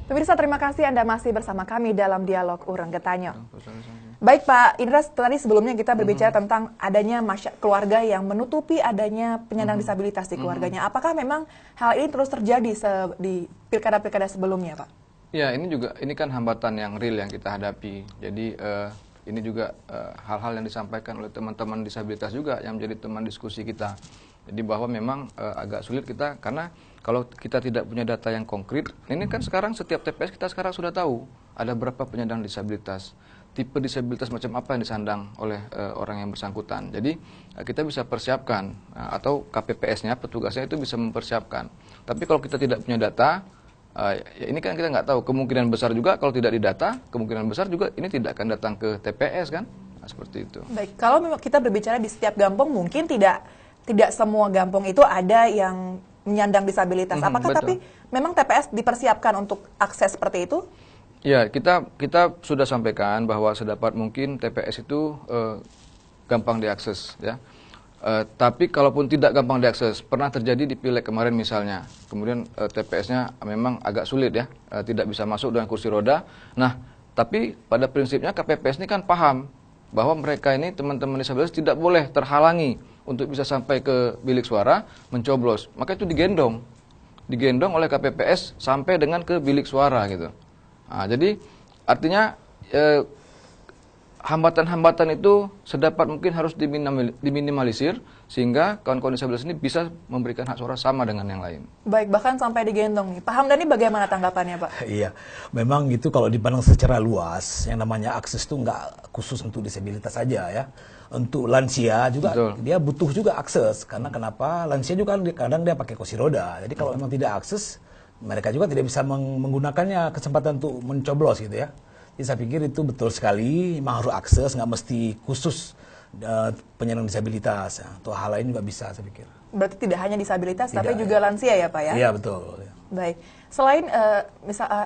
Pemirsa, terima kasih Anda masih bersama kami dalam dialog Urang Getanyo. Baik Pak Indra, tadi sebelumnya kita berbicara tentang adanya keluarga yang menutupi adanya penyandang disabilitas di keluarganya. Apakah memang hal ini terus terjadi di pilkada-pilkada sebelumnya, Pak? Ya, ini kan hambatan yang real yang kita hadapi. Jadi ini juga hal-hal yang disampaikan oleh teman-teman disabilitas juga yang menjadi teman diskusi kita. Jadi bahwa memang agak sulit kita, karena kalau kita tidak punya data yang konkret, ini kan sekarang setiap TPS kita sekarang sudah tahu ada berapa penyandang disabilitas, tipe disabilitas macam apa yang disandang oleh orang yang bersangkutan. Jadi kita bisa persiapkan, atau KPPS-nya, petugasnya itu bisa mempersiapkan. Tapi kalau kita tidak punya data, ya ini kan kita nggak tahu, kemungkinan besar juga kalau tidak didata, kemungkinan besar juga ini tidak akan datang ke TPS kan, seperti itu. Baik, kalau memang kita berbicara di setiap kampung, mungkin tidak semua kampung itu ada yang menyandang disabilitas. Apakah tapi memang TPS dipersiapkan untuk akses seperti itu? Ya, kita sudah sampaikan bahwa sedapat mungkin TPS itu gampang diakses, ya. Tapi kalaupun tidak gampang diakses, pernah terjadi di Pileg kemarin misalnya, kemudian TPS-nya memang agak sulit ya, tidak bisa masuk dengan kursi roda. Nah, tapi pada prinsipnya KPPS ini kan paham bahwa mereka ini teman-teman disabilitas tidak boleh terhalangi untuk bisa sampai ke bilik suara mencoblos. Maka itu digendong oleh KPPS sampai dengan ke bilik suara gitu. Nah, jadi artinya hambatan-hambatan itu sedapat mungkin harus diminimalisir sehingga kawan-kawan disabilitas ini bisa memberikan hak suara sama dengan yang lain. Baik, bahkan sampai digendong nih. Pak Hamdani bagaimana tanggapannya, Pak? Iya, memang itu kalau dipandang secara luas, yang namanya akses itu nggak khusus untuk disabilitas saja ya. Untuk lansia juga, dia butuh juga akses. Karena kenapa? Lansia juga kadang dia pakai kursi roda. Jadi kalau memang tidak akses, mereka juga tidak bisa menggunakannya kesempatan untuk mencoblos gitu ya. Jadi saya pikir itu betul sekali, memang harus akses, nggak mesti khusus penyandang disabilitas. Ya. Atau hal lain juga bisa saya pikir. Berarti tidak hanya disabilitas, tapi juga lansia ya Pak ya? Iya betul. Ya. Baik, selain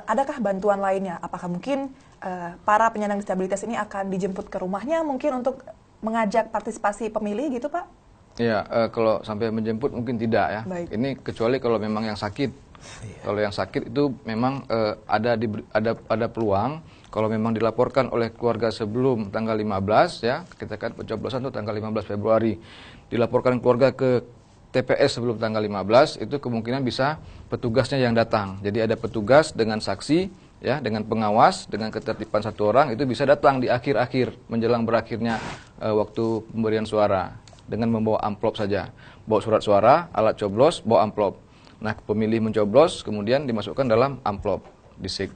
adakah bantuan lainnya? Apakah mungkin para penyandang disabilitas ini akan dijemput ke rumahnya mungkin untuk mengajak partisipasi pemilih gitu Pak? Iya, kalau sampai menjemput mungkin tidak ya. Baik. Ini kecuali kalau memang yang sakit. Iya. Kalau yang sakit itu memang ada peluang. Kalau memang dilaporkan oleh keluarga sebelum tanggal 15 ya, kita kan pencoblosan itu tanggal 15 Februari. Dilaporkan keluarga ke TPS sebelum tanggal 15, itu kemungkinan bisa petugasnya yang datang. Jadi ada petugas dengan saksi ya, dengan pengawas, dengan ketertiban satu orang, itu bisa datang di akhir-akhir menjelang berakhirnya waktu pemberian suara dengan membawa amplop saja. Bawa surat suara, alat coblos, bawa amplop. Nah, pemilih mencoblos kemudian dimasukkan dalam amplop,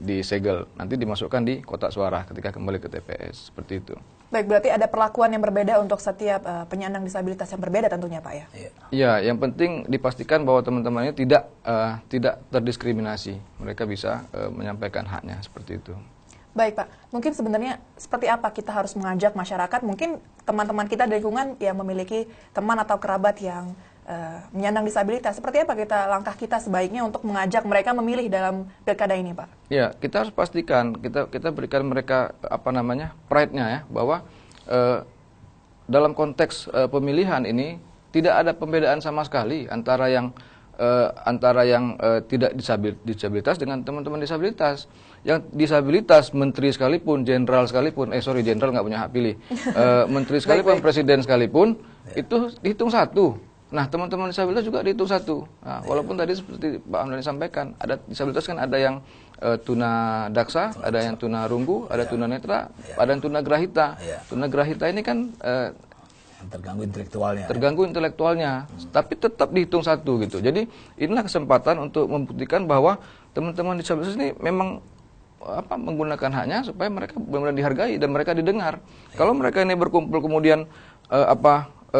disegel, nanti dimasukkan di kotak suara ketika kembali ke TPS, seperti itu. Baik, berarti ada perlakuan yang berbeda untuk setiap penyandang disabilitas yang berbeda tentunya Pak ya? Iya, yang penting dipastikan bahwa teman-teman ini tidak terdiskriminasi, mereka bisa menyampaikan haknya, seperti itu. Baik Pak, mungkin sebenarnya seperti apa kita harus mengajak masyarakat, mungkin teman-teman kita di lingkungan yang memiliki teman atau kerabat yang menyandang disabilitas, seperti apa langkah kita sebaiknya untuk mengajak mereka memilih dalam pilkada ini Pak? Ya, kita harus pastikan, kita berikan mereka pride-nya ya, bahwa dalam konteks pemilihan ini tidak ada pembedaan sama sekali antara yang tidak disabilitas dengan teman-teman disabilitas. Yang disabilitas, menteri sekalipun, jenderal sekalipun, jenderal nggak punya hak pilih, menteri sekalipun, presiden sekalipun, itu dihitung satu. Nah, teman-teman disabilitas juga dihitung satu. Nah, walaupun tadi seperti Pak Hamdani sampaikan, ada disabilitas kan ada yang tuna daksa, ada yang tuna runggu, ada tuna netra, ada yang tuna grahita. Tuna grahita ini kan terganggu intelektualnya, tapi tetap dihitung satu gitu. Jadi inilah kesempatan untuk membuktikan bahwa teman-teman disabilitas ini memang menggunakan haknya supaya mereka benar-benar dihargai dan mereka didengar. Kalau mereka ini berkumpul kemudian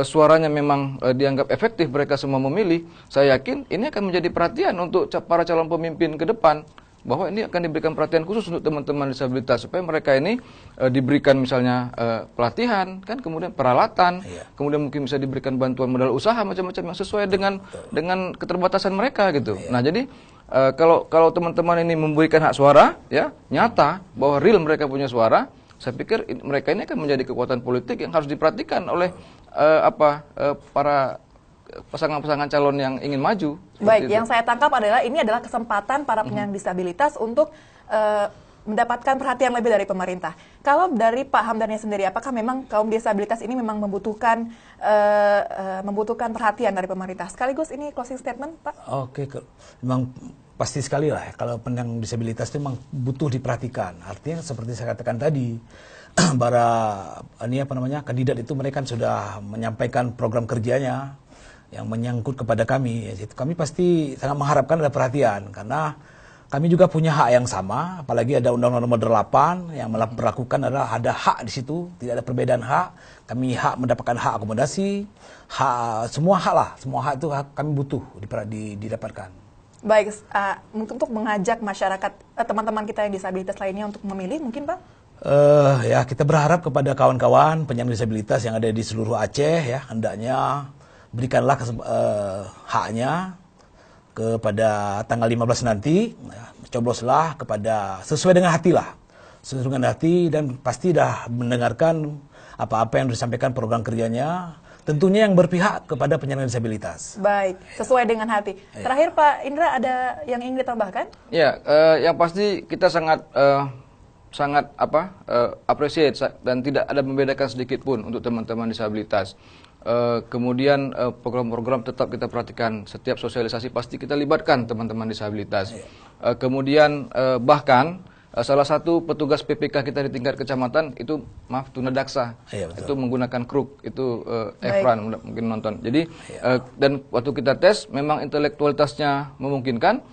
suaranya memang dianggap efektif, mereka semua memilih, saya yakin ini akan menjadi perhatian untuk para calon pemimpin ke depan, bahwa ini akan diberikan perhatian khusus untuk teman-teman disabilitas supaya mereka ini diberikan misalnya pelatihan, kan, kemudian peralatan, kemudian mungkin bisa diberikan bantuan modal usaha macam-macam yang sesuai dengan keterbatasan mereka gitu. Nah, jadi kalau teman-teman ini memberikan hak suara ya, nyata bahwa real mereka punya suara, saya pikir mereka ini akan menjadi kekuatan politik yang harus diperhatikan oleh para pasangan-pasangan calon yang ingin maju. Baik, yang saya tangkap adalah ini adalah kesempatan para penyandang disabilitas untuk mendapatkan perhatian lebih dari pemerintah. Kalau dari Pak Hamdannya sendiri, apakah memang kaum disabilitas ini memang membutuhkan perhatian dari pemerintah? Sekaligus ini closing statement, Pak. Oke, memang pasti sekali lah ya, kalau penyandang disabilitas itu memang butuh diperhatikan. Artinya seperti saya katakan tadi, kandidat itu mereka kan sudah menyampaikan program kerjanya yang menyangkut kepada kami. Kami pasti sangat mengharapkan ada perhatian karena kami juga punya hak yang sama, apalagi ada Undang-Undang Nomor 8 yang melakukan adalah ada hak di situ, tidak ada perbedaan hak. Kami hak mendapatkan hak akomodasi, semua hak itu kami butuh didapatkan. Baik, untuk mengajak masyarakat, teman-teman kita yang disabilitas lainnya untuk memilih, mungkin Pak? Ya kita berharap kepada kawan-kawan penyandang disabilitas yang ada di seluruh Aceh, ya hendaknya berikanlah haknya kepada tanggal 15 nanti, ya, cobloslah kepada sesuai dengan hati lah, sesuai dengan hati, dan pasti dah mendengarkan apa-apa yang disampaikan program kerjanya, tentunya yang berpihak kepada penyandang disabilitas. Baik, sesuai dengan hati. Terakhir Pak Indra, ada yang ingin ditambahkan? Ya, yang pasti kita sangat appreciate dan tidak ada membedakan sedikit pun untuk teman-teman disabilitas. Kemudian program-program tetap kita perhatikan, setiap sosialisasi pasti kita libatkan teman-teman disabilitas. Kemudian bahkan salah satu petugas PPK kita di tingkat kecamatan itu tunadaksa, itu menggunakan kruk, itu Efran mungkin nonton. Jadi dan waktu kita tes memang intelektualitasnya memungkinkan,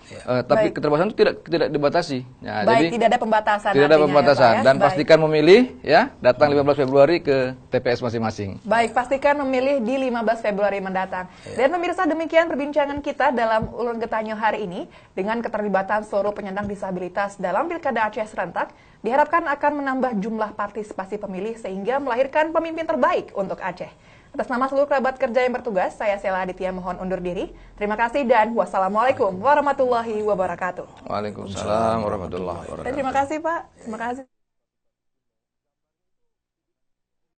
tapi keterbatasan itu tidak dibatasi. Ya, jadi tidak ada pembatasan. Tidak ada pembatasan, ya, dan pastikan memilih, ya, datang 15 Februari ke TPS masing-masing. Baik, pastikan memilih di 15 Februari mendatang. Dan pemirsa, demikian perbincangan kita dalam Ulun Getanyo hari ini dengan keterlibatan seluruh penyandang disabilitas dalam Pilkada Aceh serentak, diharapkan akan menambah jumlah partisipasi pemilih sehingga melahirkan pemimpin terbaik untuk Aceh. Atas nama seluruh kerabat kerja yang bertugas, saya Sela Aditya mohon undur diri. Terima kasih dan wassalamualaikum warahmatullahi wabarakatuh. Waalaikumsalam warahmatullahi wabarakatuh. Dan terima kasih Pak. Terima kasih.